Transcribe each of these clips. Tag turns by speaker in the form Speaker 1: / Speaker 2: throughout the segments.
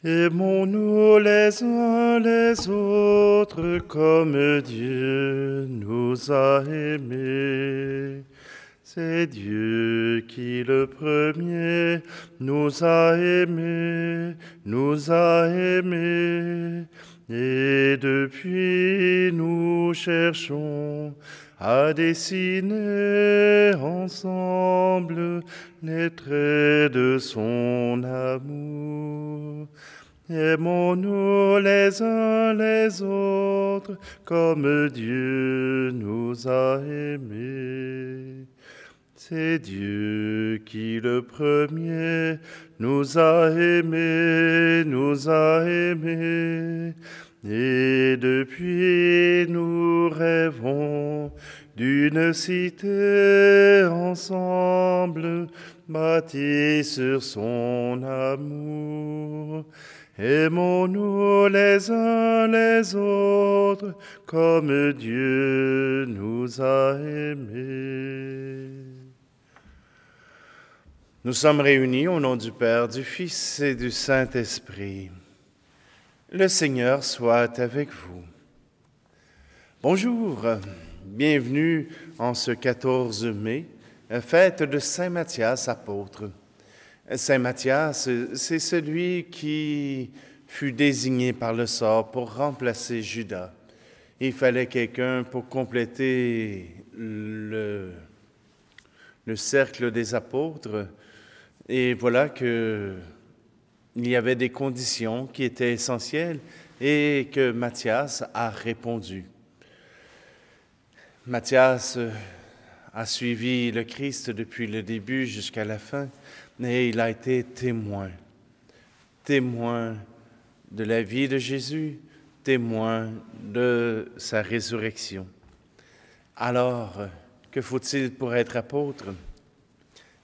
Speaker 1: Aimons-nous les uns les autres comme Dieu nous a aimés. C'est Dieu qui le premier nous a aimés, et depuis nous cherchons à dessiner ensemble les traits de son amour. Aimons-nous les uns les autres comme Dieu nous a aimés. C'est Dieu qui le premier nous a aimés, et depuis nous rêvons d'une cité ensemble bâtie sur son amour. Aimons-nous les uns les autres comme Dieu nous a aimés. Nous sommes réunis au nom du Père, du Fils et du Saint-Esprit. Le Seigneur soit avec vous. Bonjour, bienvenue en ce 14 mai, fête de Saint Matthias apôtre. Saint Matthias, c'est celui qui fut désigné par le sort pour remplacer Judas. Il fallait quelqu'un pour compléter le cercle des apôtres. Et voilà qu'il y avait des conditions qui étaient essentielles et que Matthias a répondu. Matthias a suivi le Christ depuis le début jusqu'à la fin. Et il a été témoin de la vie de Jésus, témoin de sa résurrection. Alors, que faut-il pour être apôtre?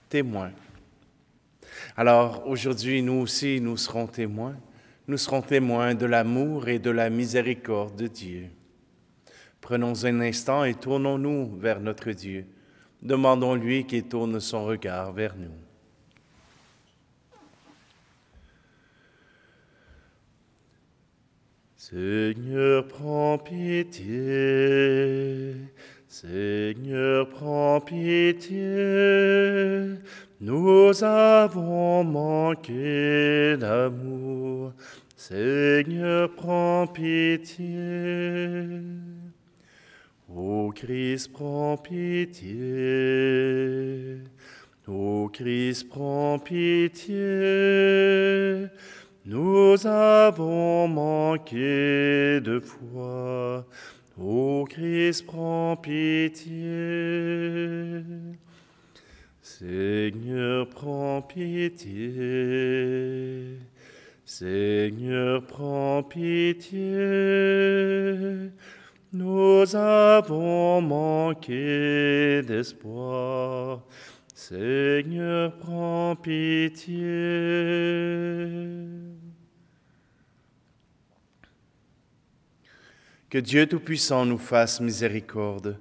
Speaker 1: Témoin. Alors, aujourd'hui, nous aussi, nous serons témoins. Nous serons témoins de l'amour et de la miséricorde de Dieu. Prenons un instant et tournons-nous vers notre Dieu. Demandons-lui qu'il tourne son regard vers nous. Seigneur, prends pitié. Seigneur, prends pitié. Nous avons manqué d'amour. Seigneur, prends pitié. Ô Christ, prends pitié. Ô Christ, prends pitié. Nous avons manqué de foi. Ô Christ, prends pitié. Seigneur, prends pitié. Seigneur, prends pitié. Nous avons manqué d'espoir. Seigneur, prends pitié. Que Dieu Tout-Puissant nous fasse miséricorde,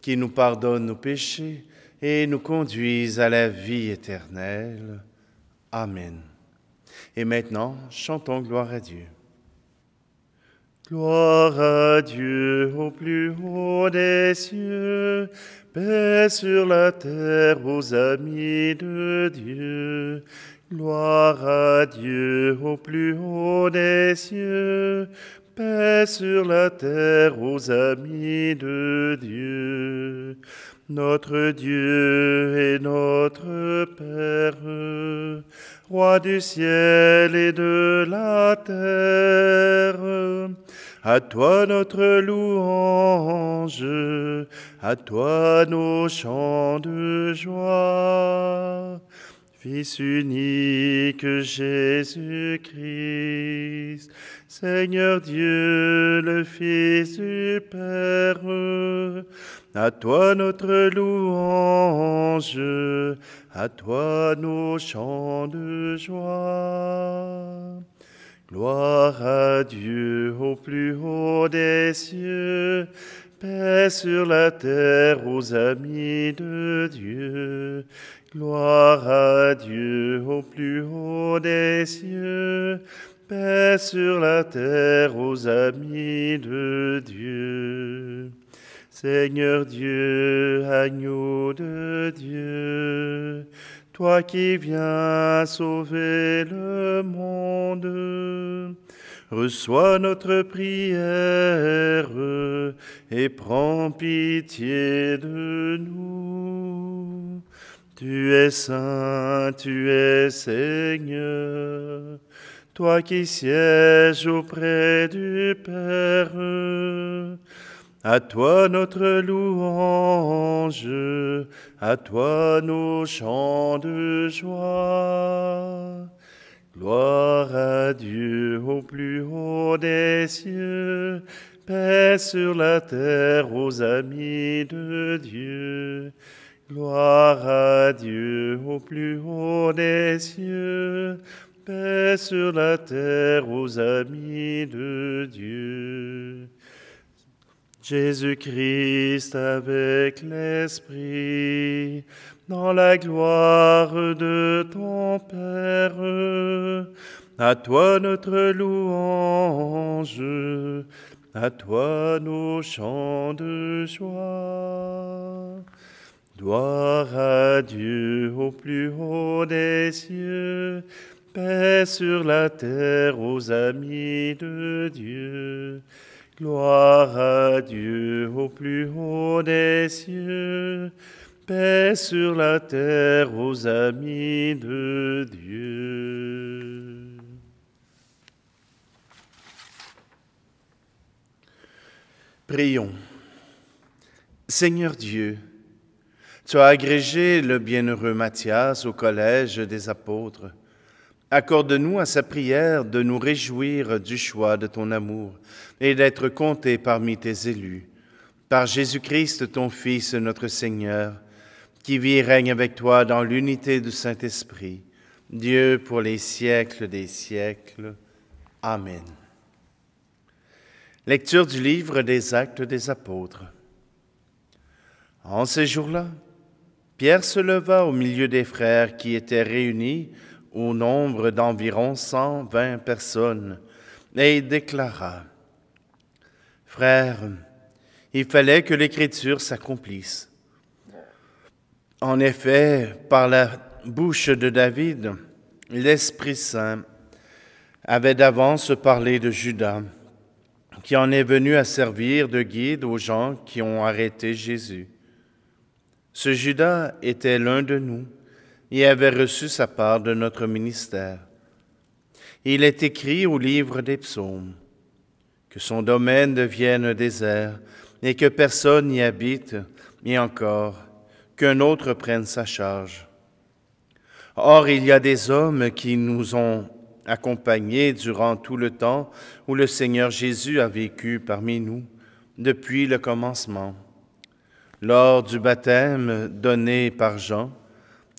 Speaker 1: qu'il nous pardonne nos péchés et nous conduise à la vie éternelle. Amen. Et maintenant, chantons gloire à Dieu. Gloire à Dieu au plus haut des cieux, paix sur la terre aux amis de Dieu. Gloire à Dieu au plus haut des cieux, paix sur la terre aux amis de Dieu. Notre Dieu est notre Père, Roi du ciel et de la terre. À toi notre louange, à toi nos chants de joie. Fils unique Jésus-Christ, Seigneur Dieu, le Fils du Père, à toi notre louange, à toi nos chants de joie. Gloire à Dieu au plus haut des cieux, paix sur la terre aux amis de Dieu. Gloire à Dieu au plus haut des cieux, paix sur la terre aux amis de Dieu. Seigneur Dieu, agneau de Dieu, toi qui viens sauver le monde, reçois notre prière et prends pitié de nous. Tu es saint, tu es Seigneur, toi qui sièges auprès du Père. À toi notre louange, à toi nos chants de joie. Gloire à Dieu au plus haut des cieux, paix sur la terre aux amis de Dieu. Gloire à Dieu au plus haut des cieux, paix sur la terre aux amis de Dieu. Jésus-Christ avec l'Esprit, dans la gloire de ton Père, à toi notre louange, à toi nos chants de joie. Gloire à Dieu au plus haut des cieux, paix sur la terre aux amis de Dieu. Gloire à Dieu au plus haut des cieux, paix sur la terre aux amis de Dieu. Prions. Seigneur Dieu, tu as agrégé le bienheureux Matthias au collège des apôtres. Accorde-nous à sa prière de nous réjouir du choix de ton amour et d'être comptés parmi tes élus. Par Jésus-Christ, ton Fils, notre Seigneur, qui vit et règne avec toi dans l'unité du Saint-Esprit, Dieu pour les siècles des siècles. Amen. Lecture du livre des Actes des Apôtres. En ces jours-là, Pierre se leva au milieu des frères qui étaient réunis au nombre d'environ 120 personnes, et il déclara: « Frères, il fallait que l'Écriture s'accomplisse. En effet, par la bouche de David, l'Esprit Saint avait d'avance parlé de Judas, qui en est venu à servir de guide aux gens qui ont arrêté Jésus. Ce Judas était l'un de nous et avait reçu sa part de notre ministère. Il est écrit au livre des psaumes que son domaine devienne désert et que personne n'y habite, et encore qu'un autre prenne sa charge. Or, il y a des hommes qui nous ont accompagnés durant tout le temps où le Seigneur Jésus a vécu parmi nous, depuis le commencement, lors du baptême donné par Jean,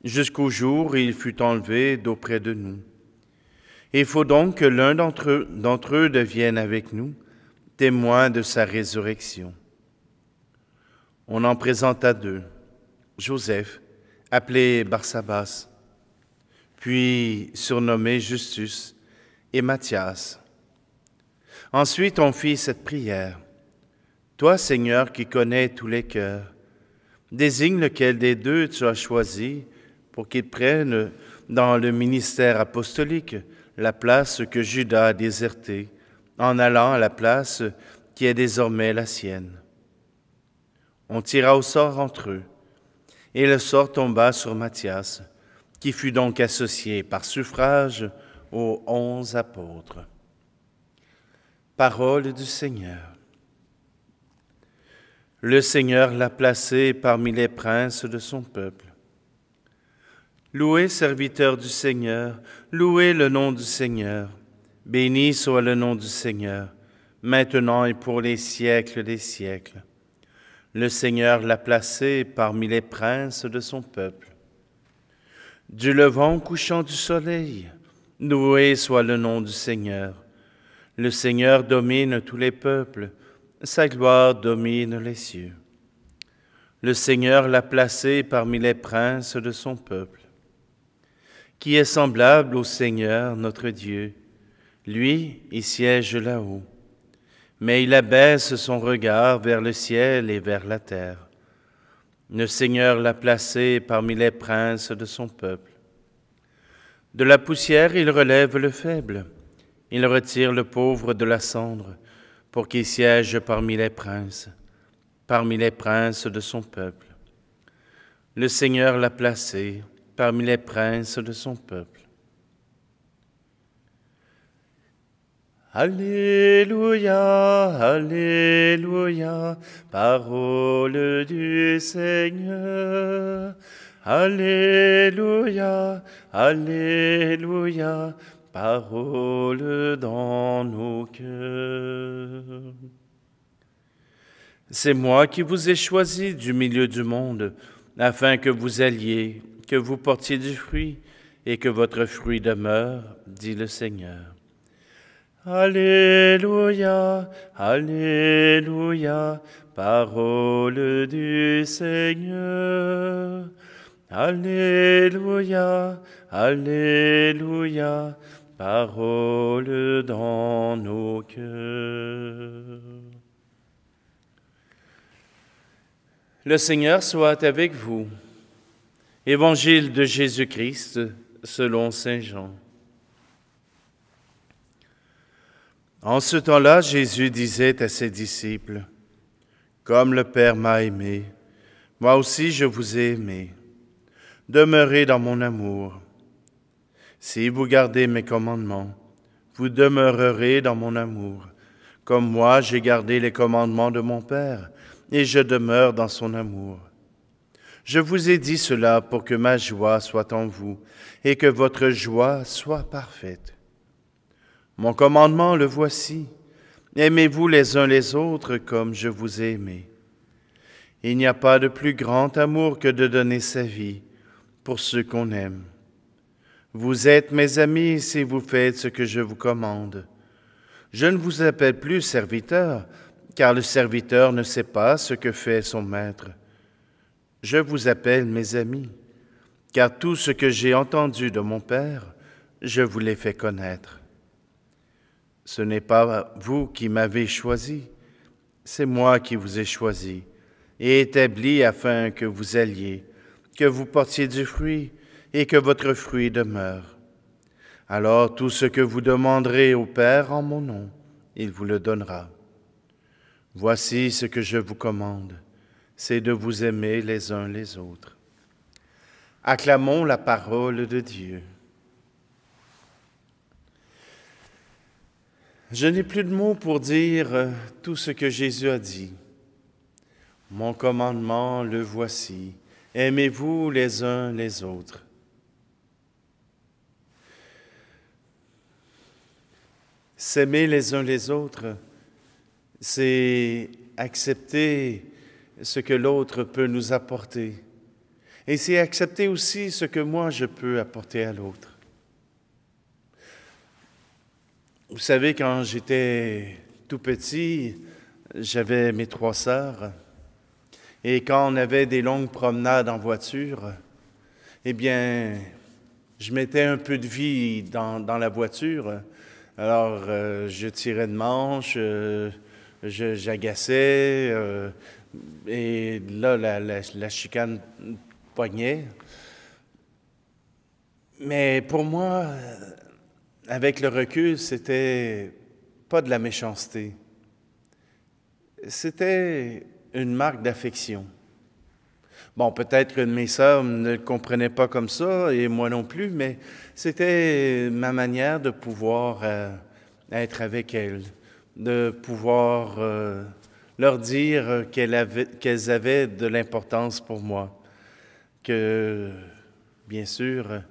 Speaker 1: jusqu'au jour où il fut enlevé d'auprès de nous. Il faut donc que l'un d'entre eux devienne avec nous témoin de sa résurrection. » On en présenta deux, Joseph, appelé Barsabas, puis surnommé Justus, et Matthias. Ensuite, on fit cette prière. « Toi, Seigneur, qui connais tous les cœurs, désigne lequel des deux tu as choisi pour qu'il prenne dans le ministère apostolique la place que Judas a désertée, en allant à la place qui est désormais la sienne. » On tira au sort entre eux, et le sort tomba sur Matthias, qui fut donc associé par suffrage aux 11 apôtres. Parole du Seigneur. Le Seigneur l'a placé parmi les princes de son peuple. Louez, serviteurs du Seigneur, louez le nom du Seigneur. Béni soit le nom du Seigneur, maintenant et pour les siècles des siècles. Le Seigneur l'a placé parmi les princes de son peuple. Du levant au couchant du soleil, loué soit le nom du Seigneur. Le Seigneur domine tous les peuples, sa gloire domine les cieux. Le Seigneur l'a placé parmi les princes de son peuple. Qui est semblable au Seigneur notre Dieu, Lui, il siège là-haut, mais il abaisse son regard vers le ciel et vers la terre. Le Seigneur l'a placé parmi les princes de son peuple. De la poussière, il relève le faible. Il retire le pauvre de la cendre pour qu'il siège parmi les princes de son peuple. Le Seigneur l'a placé parmi les princes de son peuple. Alléluia, Alléluia, parole du Seigneur. Alléluia, Alléluia, parole dans nos cœurs. C'est moi qui vous ai choisi du milieu du monde, afin que vous alliez, que vous portiez du fruit, et que votre fruit demeure, dit le Seigneur. Alléluia, Alléluia, parole du Seigneur. Alléluia, Alléluia, parole dans nos cœurs. Le Seigneur soit avec vous. Évangile de Jésus-Christ selon saint Jean. En ce temps-là, Jésus disait à ses disciples, « Comme le Père m'a aimé, moi aussi je vous ai aimé. Demeurez dans mon amour. Si vous gardez mes commandements, vous demeurerez dans mon amour, comme moi j'ai gardé les commandements de mon Père, et je demeure dans son amour. Je vous ai dit cela pour que ma joie soit en vous, et que votre joie soit parfaite. Mon commandement, le voici. Aimez-vous les uns les autres comme je vous ai aimé. Il n'y a pas de plus grand amour que de donner sa vie pour ceux qu'on aime. Vous êtes mes amis si vous faites ce que je vous commande. Je ne vous appelle plus serviteur, car le serviteur ne sait pas ce que fait son maître. Je vous appelle mes amis, car tout ce que j'ai entendu de mon Père, je vous l'ai fait connaître. Ce n'est pas vous qui m'avez choisi, c'est moi qui vous ai choisi et établi afin que vous alliez, que vous portiez du fruit et que votre fruit demeure. Alors tout ce que vous demanderez au Père en mon nom, il vous le donnera. Voici ce que je vous commande, c'est de vous aimer les uns les autres. Acclamons la parole de Dieu. Je n'ai plus de mots pour dire tout ce que Jésus a dit. Mon commandement, le voici. Aimez-vous les uns les autres. S'aimer les uns les autres, c'est accepter ce que l'autre peut nous apporter. Et c'est accepter aussi ce que moi je peux apporter à l'autre. Vous savez, quand j'étais tout petit, j'avais mes 3 sœurs. Et quand on avait des longues promenades en voiture, eh bien, je mettais un peu de vie dans la voiture. Alors, je tirais de manche, j'agaçais, et là, la chicane poignait. Mais pour moi, avec le recul, c'était pas de la méchanceté. C'était une marque d'affection. Bon, peut-être que mes sœurs ne le comprenaient pas comme ça, et moi non plus, mais c'était ma manière de pouvoir être avec elles, de pouvoir leur dire qu'elles avaient de l'importance pour moi, que, bien sûr,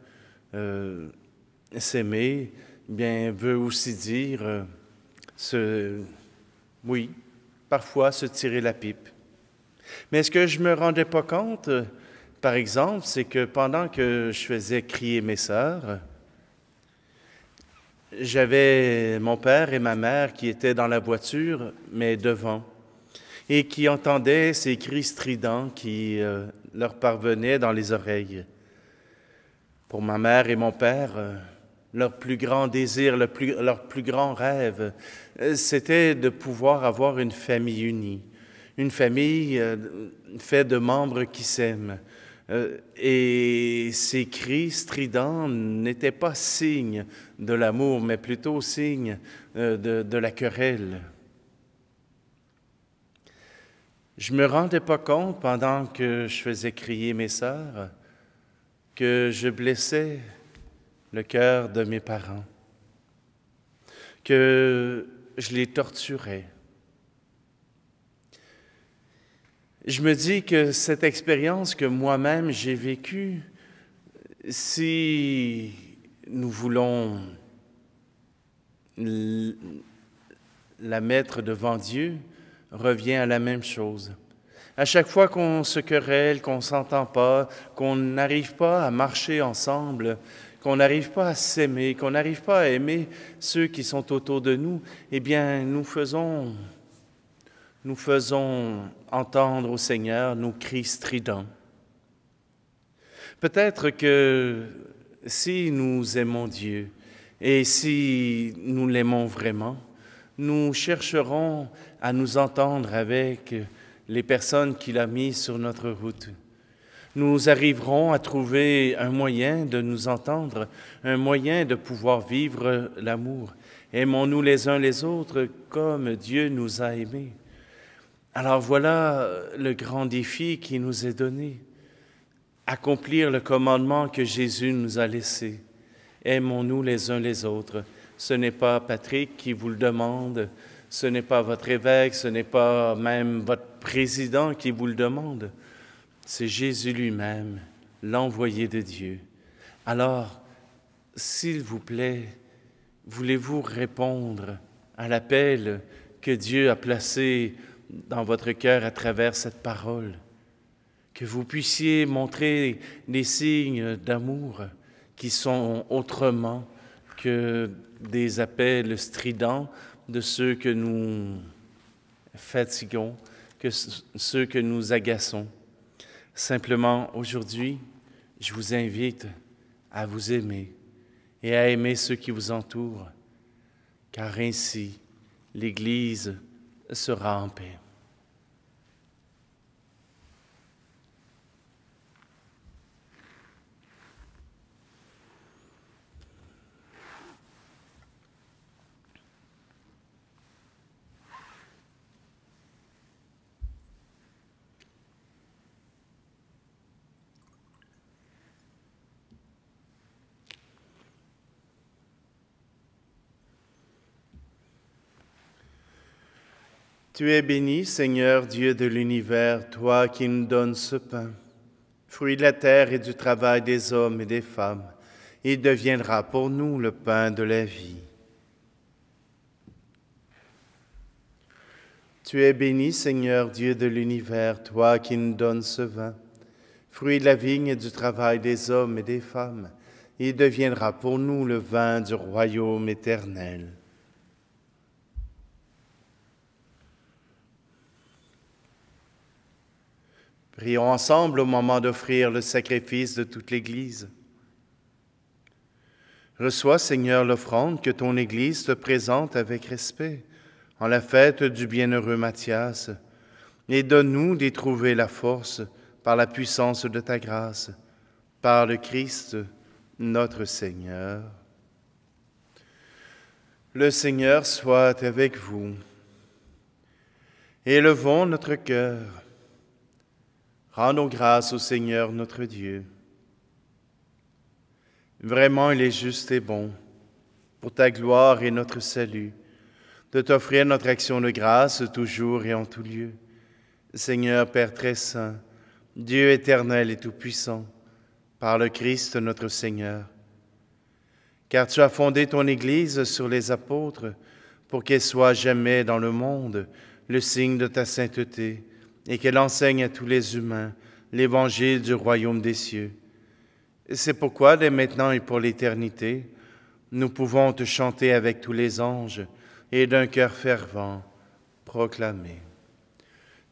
Speaker 1: s'aimer, bien, veut aussi dire, oui, parfois se tirer la pipe. Mais ce que je ne me rendais pas compte, par exemple, c'est que pendant que je faisais crier mes sœurs, j'avais mon père et ma mère qui étaient dans la voiture, mais devant, et qui entendaient ces cris stridents qui leur parvenaient dans les oreilles. Pour ma mère et mon père, leur plus grand désir, leur plus grand rêve, c'était de pouvoir avoir une famille unie, une famille faite de membres qui s'aiment. Et ces cris stridents n'étaient pas signe de l'amour, mais plutôt signe de la querelle. Je ne me rendais pas compte, pendant que je faisais crier mes sœurs, que je blessais le cœur de mes parents, que je les torturais. Je me dis que cette expérience que moi-même j'ai vécue, si nous voulons la mettre devant Dieu, revient à la même chose. À chaque fois qu'on se querelle, qu'on ne s'entend pas, qu'on n'arrive pas à marcher ensemble, qu'on n'arrive pas à s'aimer, qu'on n'arrive pas à aimer ceux qui sont autour de nous, eh bien, nous faisons entendre au Seigneur nos cris stridents. Peut-être que si nous aimons Dieu et si nous l'aimons vraiment, nous chercherons à nous entendre avec les personnes qu'il a mises sur notre route. Nous arriverons à trouver un moyen de nous entendre, un moyen de pouvoir vivre l'amour. Aimons-nous les uns les autres comme Dieu nous a aimés. Alors voilà le grand défi qui nous est donné. Accomplir le commandement que Jésus nous a laissé. Aimons-nous les uns les autres. Ce n'est pas Patrick qui vous le demande, ce n'est pas votre évêque, ce n'est pas même votre président qui vous le demande. C'est Jésus lui-même, l'envoyé de Dieu. Alors, s'il vous plaît, voulez-vous répondre à l'appel que Dieu a placé dans votre cœur à travers cette parole? Que vous puissiez montrer des signes d'amour qui sont autrement que des appels stridents de ceux que nous fatiguons, que ceux que nous agaçons. Simplement, aujourd'hui, je vous invite à vous aimer et à aimer ceux qui vous entourent, car ainsi, l'Église sera en paix. Tu es béni, Seigneur Dieu de l'univers, toi qui nous donnes ce pain, fruit de la terre et du travail des hommes et des femmes. Il deviendra pour nous le pain de la vie. Tu es béni, Seigneur Dieu de l'univers, toi qui nous donnes ce vin, fruit de la vigne et du travail des hommes et des femmes. Il deviendra pour nous le vin du royaume éternel. Prions ensemble au moment d'offrir le sacrifice de toute l'Église. Reçois, Seigneur, l'offrande que ton Église te présente avec respect en la fête du bienheureux Matthias, et donne-nous d'y trouver la force par la puissance de ta grâce, par le Christ, notre Seigneur. Le Seigneur soit avec vous. Élevons notre cœur. Rendons grâce au Seigneur notre Dieu. Vraiment, il est juste et bon, pour ta gloire et notre salut, de t'offrir notre action de grâce toujours et en tout lieu. Seigneur Père très saint, Dieu éternel et tout-puissant, par le Christ notre Seigneur. Car tu as fondé ton Église sur les apôtres, pour qu'elle soit jamais dans le monde le signe de ta sainteté, et qu'elle enseigne à tous les humains l'évangile du royaume des cieux. C'est pourquoi, dès maintenant et pour l'éternité, nous pouvons te chanter avec tous les anges et d'un cœur fervent proclamer.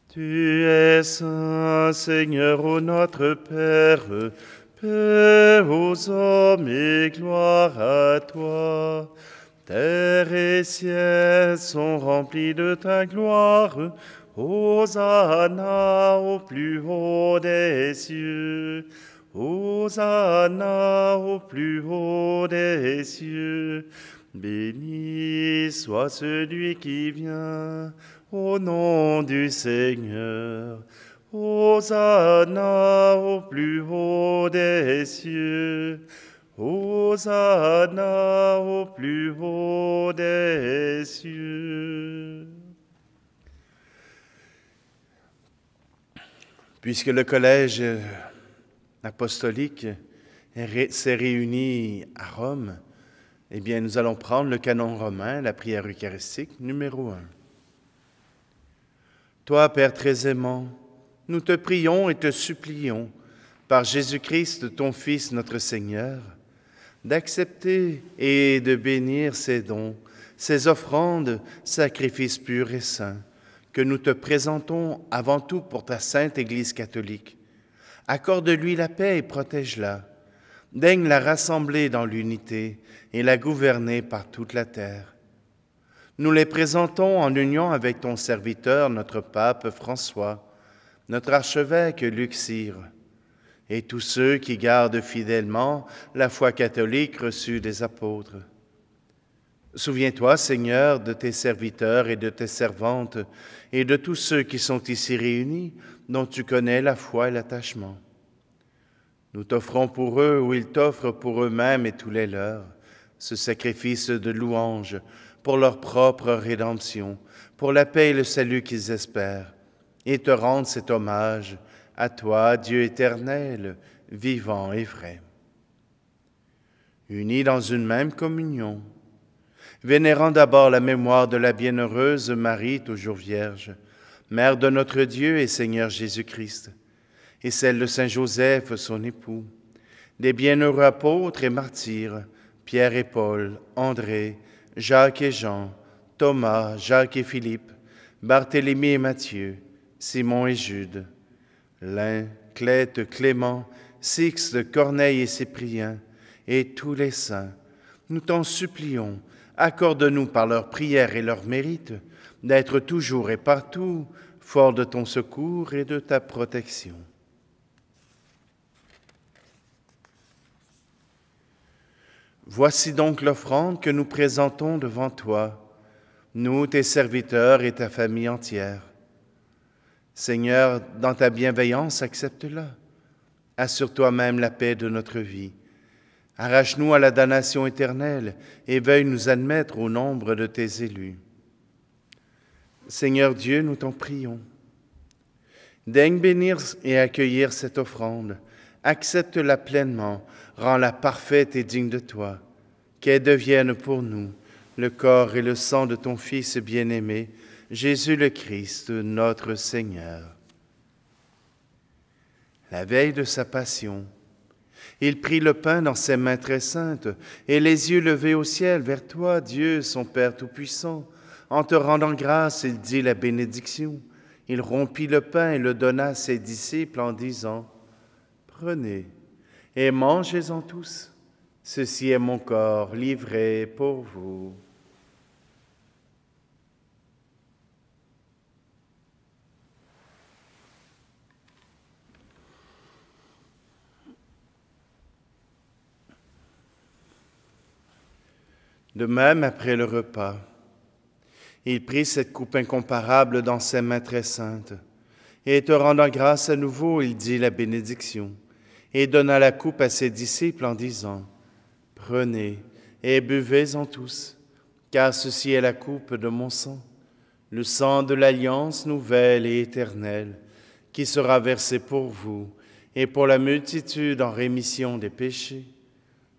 Speaker 1: Tu es saint, Seigneur, ô notre Père, Paix aux hommes et gloire à toi. Terre et ciel sont remplis de ta gloire. Hosanna au plus haut des cieux. Hosanna au plus haut des cieux. Béni soit celui qui vient au nom du Seigneur. Hosanna au plus haut des cieux. Hosanna au plus haut des cieux. Puisque le collège apostolique s'est réuni à Rome, eh bien, nous allons prendre le canon romain, la prière eucharistique numéro 1. Toi, Père très aimant, nous te prions et te supplions, par Jésus-Christ, ton Fils, notre Seigneur, d'accepter et de bénir ces dons, ces offrandes, sacrifices purs et saints, que nous te présentons avant tout pour ta sainte Église catholique. Accorde-lui la paix et protège-la. Daigne la rassembler dans l'unité et la gouverner par toute la terre. Nous les présentons en union avec ton serviteur, notre pape François, notre archevêque Luxire, et tous ceux qui gardent fidèlement la foi catholique reçue des apôtres. Souviens-toi, Seigneur, de tes serviteurs et de tes servantes, et de tous ceux qui sont ici réunis, dont tu connais la foi et l'attachement. Nous t'offrons pour eux, ou ils t'offrent pour eux-mêmes et tous les leurs, ce sacrifice de louange pour leur propre rédemption, pour la paix et le salut qu'ils espèrent, et te rendent cet hommage à toi, Dieu éternel, vivant et vrai. Unis dans une même communion, vénérant d'abord la mémoire de la bienheureuse Marie, toujours vierge, Mère de notre Dieu et Seigneur Jésus-Christ, et celle de Saint Joseph, son époux, des bienheureux apôtres et martyrs, Pierre et Paul, André, Jacques et Jean, Thomas, Jacques et Philippe, Barthélemy et Matthieu, Simon et Jude, Lin, Clète, Clément, Sixte, Corneille et Cyprien, et tous les saints, nous t'en supplions, accorde-nous par leurs prières et leurs mérites d'être toujours et partout forts de ton secours et de ta protection. Voici donc l'offrande que nous présentons devant toi, nous, tes serviteurs et ta famille entière. Seigneur, dans ta bienveillance, accepte-la. Assure toi-même la paix de notre vie. Arrache-nous à la damnation éternelle et veuille nous admettre au nombre de tes élus. Seigneur Dieu, nous t'en prions. Daigne bénir et accueillir cette offrande. Accepte-la pleinement, rends-la parfaite et digne de toi, qu'elle devienne pour nous le corps et le sang de ton Fils bien-aimé, Jésus le Christ, notre Seigneur. La veille de sa passion, il prit le pain dans ses mains très saintes et les yeux levés au ciel vers toi, Dieu, son Père Tout-Puissant. En te rendant grâce, il dit la bénédiction. Il rompit le pain et le donna à ses disciples en disant « Prenez et mangez-en tous. Ceci est mon corps livré pour vous. » De même, après le repas, il prit cette coupe incomparable dans ses mains très saintes, et te rendant grâce à nouveau, il dit la bénédiction, et donna la coupe à ses disciples en disant « Prenez et buvez-en tous, car ceci est la coupe de mon sang, le sang de l'alliance nouvelle et éternelle, qui sera versé pour vous et pour la multitude en rémission des péchés.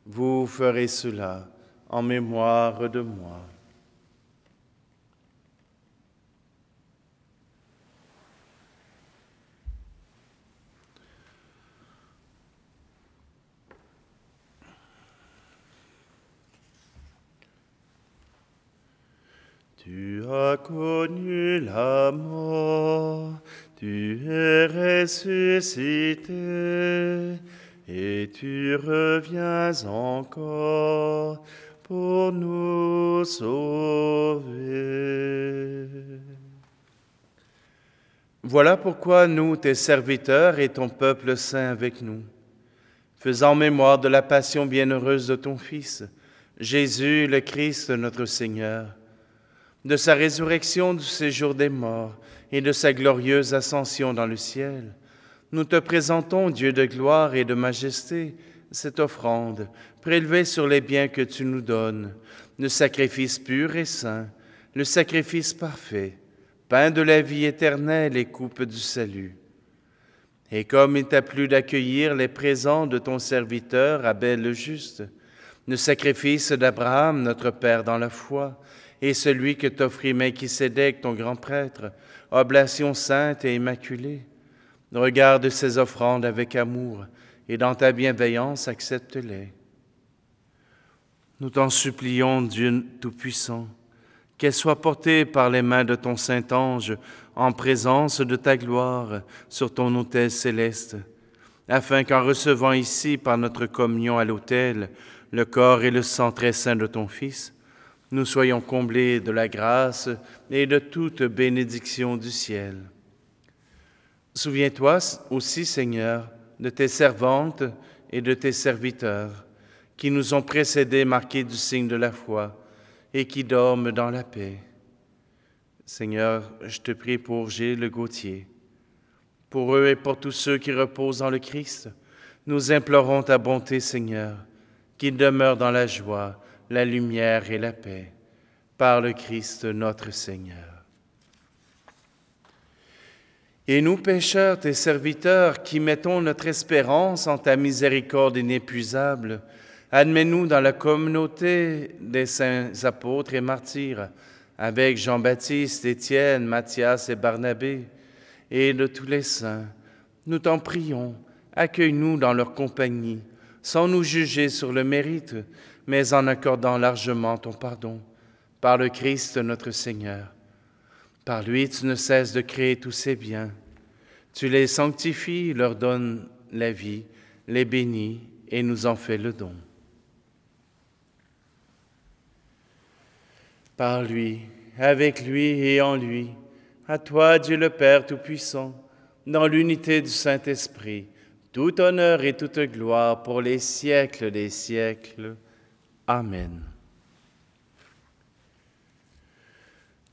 Speaker 1: Vous ferez cela en mémoire de moi. » Tu as connu la mort, tu es ressuscité, et tu reviens encore pour nous sauver. Voilà pourquoi nous, tes serviteurs et ton peuple saint avec nous, faisant mémoire de la passion bienheureuse de ton Fils, Jésus le Christ notre Seigneur, de sa résurrection du séjour des morts et de sa glorieuse ascension dans le ciel, nous te présentons, Dieu de gloire et de majesté, cette offrande prélevée sur les biens que tu nous donnes, le sacrifice pur et saint, le sacrifice parfait, pain de la vie éternelle et coupe du salut. Et comme il t'a plu d'accueillir les présents de ton serviteur Abel le juste, le sacrifice d'Abraham, notre Père dans la foi, et celui que t'offrit Melchisédek, ton grand prêtre, oblation sainte et immaculée, regarde ces offrandes avec amour et dans ta bienveillance accepte-les. Nous t'en supplions, Dieu Tout-Puissant, qu'elle soit portée par les mains de ton Saint-Ange en présence de ta gloire sur ton autel céleste, afin qu'en recevant ici par notre communion à l'autel le corps et le sang très saint de ton Fils, nous soyons comblés de la grâce et de toute bénédiction du ciel. Souviens-toi aussi, Seigneur, de tes servantes et de tes serviteurs qui nous ont précédés marqués du signe de la foi, et qui dorment dans la paix. Seigneur, je te prie pour Gilles Gauthier. Pour eux et pour tous ceux qui reposent en le Christ, nous implorons ta bonté, Seigneur, qu'ils demeurent dans la joie, la lumière et la paix, par le Christ notre Seigneur. Et nous, pécheurs, tes serviteurs, qui mettons notre espérance en ta miséricorde inépuisable, admets-nous dans la communauté des saints apôtres et martyrs, avec Jean-Baptiste, Étienne, Matthias et Barnabé, et de tous les saints. Nous t'en prions, accueille-nous dans leur compagnie, sans nous juger sur le mérite, mais en accordant largement ton pardon, par le Christ notre Seigneur. Par lui, tu ne cesses de créer tous ces biens. Tu les sanctifies, leur donnes la vie, les bénis et nous en fais le don. Par lui, avec lui et en lui, à toi, Dieu le Père Tout-Puissant, dans l'unité du Saint-Esprit, tout honneur et toute gloire pour les siècles des siècles. Amen.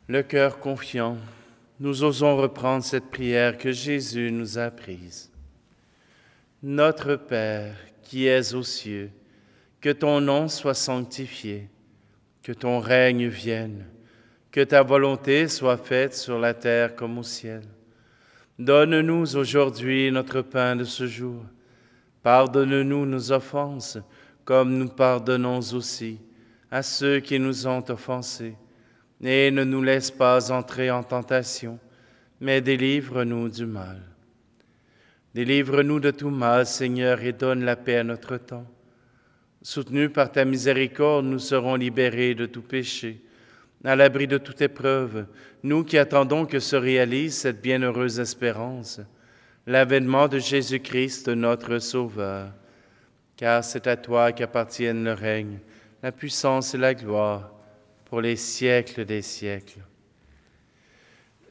Speaker 1: Le cœur confiant, nous osons reprendre cette prière que Jésus nous a apprise. Notre Père, qui es aux cieux, que ton nom soit sanctifié, que ton règne vienne, que ta volonté soit faite sur la terre comme au ciel. Donne-nous aujourd'hui notre pain de ce jour. Pardonne-nous nos offenses, comme nous pardonnons aussi à ceux qui nous ont offensés. Et ne nous laisse pas entrer en tentation, mais délivre-nous du mal. Délivre-nous de tout mal, Seigneur, et donne la paix à notre temps. Soutenus par ta miséricorde, nous serons libérés de tout péché, à l'abri de toute épreuve, nous qui attendons que se réalise cette bienheureuse espérance, l'avènement de Jésus-Christ, notre Sauveur. Car c'est à toi qu'appartiennent le règne, la puissance et la gloire, pour les siècles des siècles.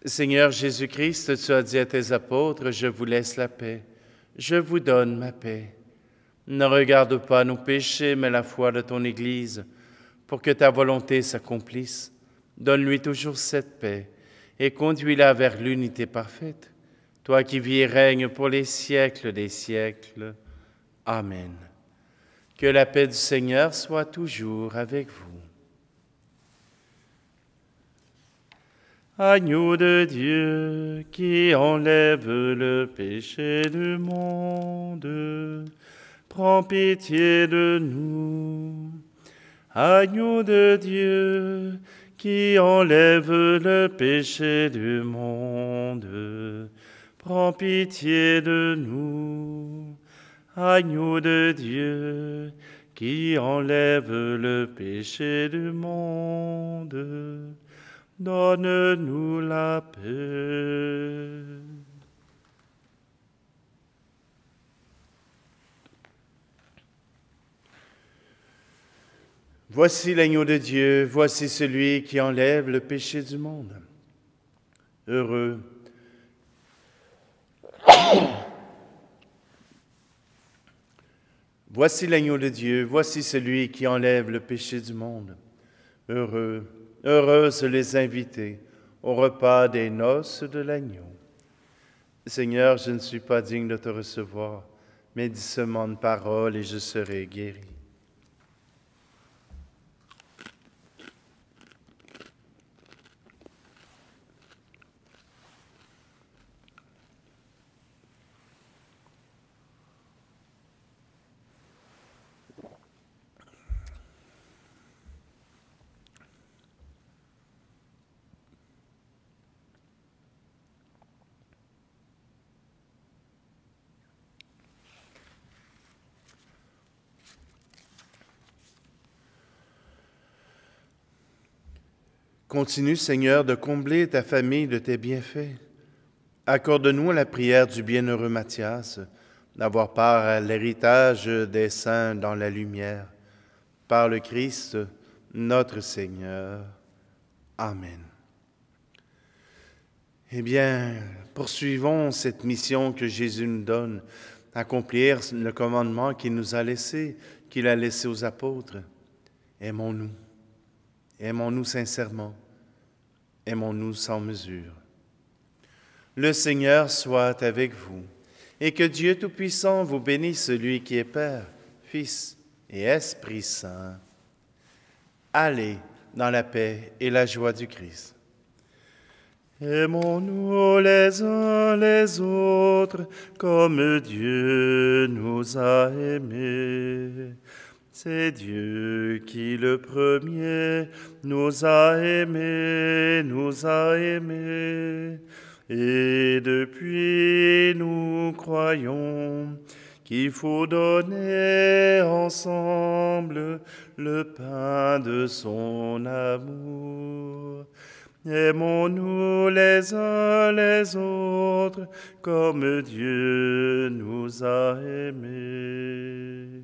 Speaker 1: Seigneur Jésus-Christ, tu as dit à tes apôtres, « Je vous laisse la paix, je vous donne ma paix. » Ne regarde pas nos péchés, mais la foi de ton Église, pour que ta volonté s'accomplisse. Donne-lui toujours cette paix et conduis-la vers l'unité parfaite, toi qui vis et règnes pour les siècles des siècles. Amen. Que la paix du Seigneur soit toujours avec vous. Agneau de Dieu qui enlève le péché du monde, prends pitié de nous. Agneau de Dieu qui enlève le péché du monde, prends pitié de nous. Agneau de Dieu qui enlève le péché du monde, donne-nous la paix. Voici l'agneau de Dieu, voici celui qui enlève le péché du monde. Heureux. Voici l'agneau de Dieu, voici celui qui enlève le péché du monde. Heureux, heureuses les invités au repas des noces de l'agneau. Seigneur, je ne suis pas digne de te recevoir, mais dis seulement une parole et je serai guéri. Continue, Seigneur, de combler ta famille de tes bienfaits. Accorde-nous la prière du bienheureux Matthias, d'avoir part à l'héritage des saints dans la lumière. Par le Christ, notre Seigneur. Amen. Eh bien, poursuivons cette mission que Jésus nous donne, accomplir le commandement qu'il nous a laissé, qu'il a laissé aux apôtres. Aimons-nous. Aimons-nous sincèrement. Aimons-nous sans mesure. Le Seigneur soit avec vous, et que Dieu Tout-Puissant vous bénisse, celui qui est Père, Fils et Esprit Saint. Allez dans la paix et la joie du Christ. Aimons-nous les uns les autres comme Dieu nous a aimés. C'est Dieu qui le premier nous a aimés, Et depuis nous croyons qu'il faut donner ensemble le pain de son amour. Aimons-nous les uns les autres comme Dieu nous a aimés.